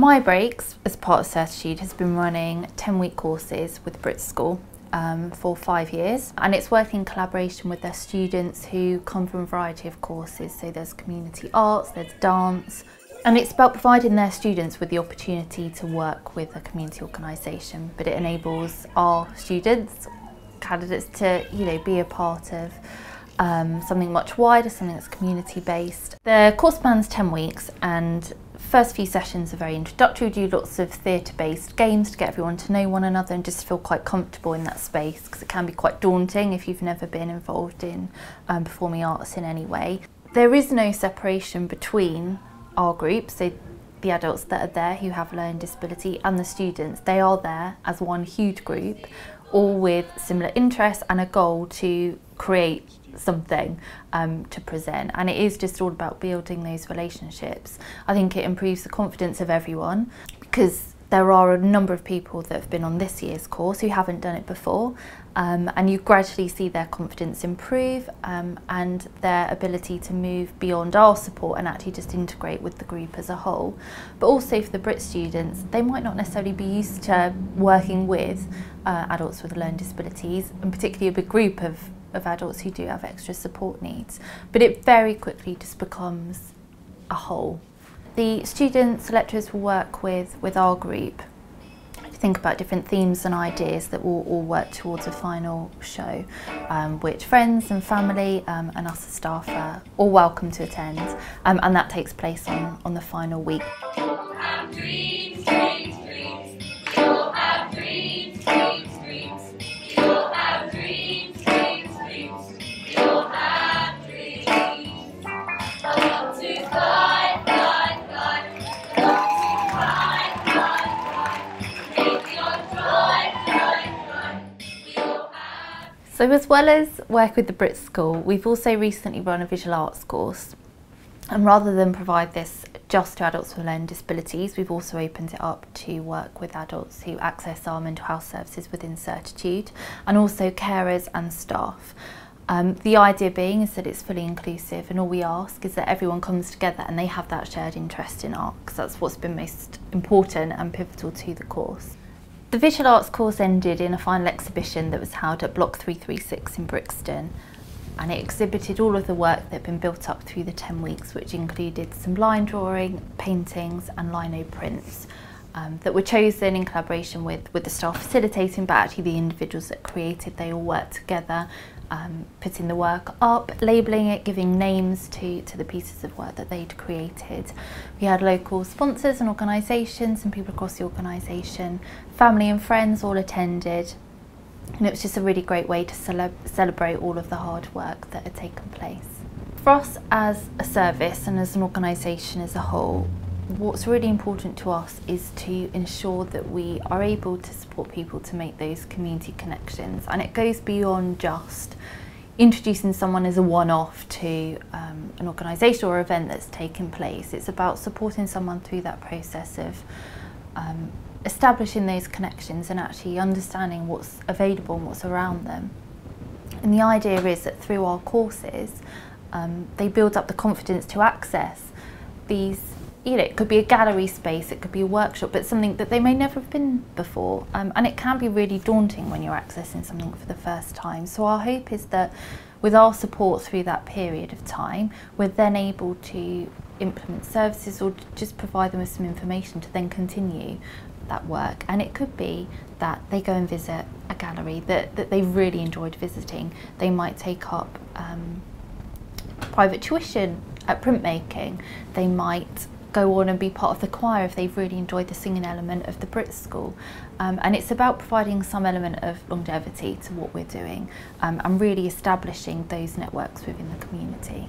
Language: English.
My Breaks, as part of Certitude, has been running 10-week courses with Brit School for 5 years, and it's working in collaboration with their students who come from a variety of courses. So there's community arts, there's dance, and it's about providing their students with the opportunity to work with a community organisation, but it enables our students, candidates, to be a part of something much wider, something that's community based. The course spans 10 weeks, and first few sessions are very introductory. We do lots of theatre based games to get everyone to know one another and just feel quite comfortable in that space, because it can be quite daunting if you've never been involved in performing arts in any way. There is no separation between our group, so the adults that are there who have learning disability and the students. They are there as one huge group, all with similar interests and a goal to create something to present, and it is just all about building those relationships. I think it improves the confidence of everyone, because there are a number of people that have been on this year's course who haven't done it before, and you gradually see their confidence improve and their ability to move beyond our support and actually just integrate with the group as a whole. But also for the Brit students, they might not necessarily be used to working with adults with learning disabilities, and particularly a big group of adults who do have extra support needs, but it very quickly just becomes a whole. The students, lecturers will work with our group to think about different themes and ideas that will all work towards a final show, which friends and family and us as staff are all welcome to attend, and that takes place on the final week. So as well as work with the Brit School, we've also recently run a visual arts course, and rather than provide this just to adults with learning disabilities, we've also opened it up to work with adults who access our mental health services within Certitude, and also carers and staff. The idea being is that it's fully inclusive, and all we ask is that everyone comes together and they have that shared interest in art, because that's what's been most important and pivotal to the course. The visual arts course ended in a final exhibition that was held at Block 336 in Brixton, and it exhibited all of the work that had been built up through the 10 weeks, which included some line drawing, paintings and lino prints that were chosen in collaboration with the staff facilitating, but actually the individuals that created, they all worked together, putting the work up, labelling it, giving names to the pieces of work that they'd created. We had local sponsors and organisations and people across the organisation, family and friends all attended, and it was just a really great way to celebrate all of the hard work that had taken place. For us as a service and as an organisation as a whole, what's really important to us is to ensure that we are able to support people to make those community connections, and it goes beyond just introducing someone as a one-off to an organisation or event that's taken place. It's about supporting someone through that process of establishing those connections and actually understanding what's available and what's around them. And the idea is that through our courses, they build up the confidence to access these. It could be a gallery space, it could be a workshop, but something that they may never have been before. And it can be really daunting when you're accessing something for the first time. So our hope is that with our support through that period of time, we're then able to implement services or just provide them with some information to then continue that work. And it could be that they go and visit a gallery that they've really enjoyed visiting. They might take up private tuition at printmaking. They might go on and be part of the choir if they've really enjoyed the singing element of the Brit School. And it's about providing some element of longevity to what we're doing and really establishing those networks within the community.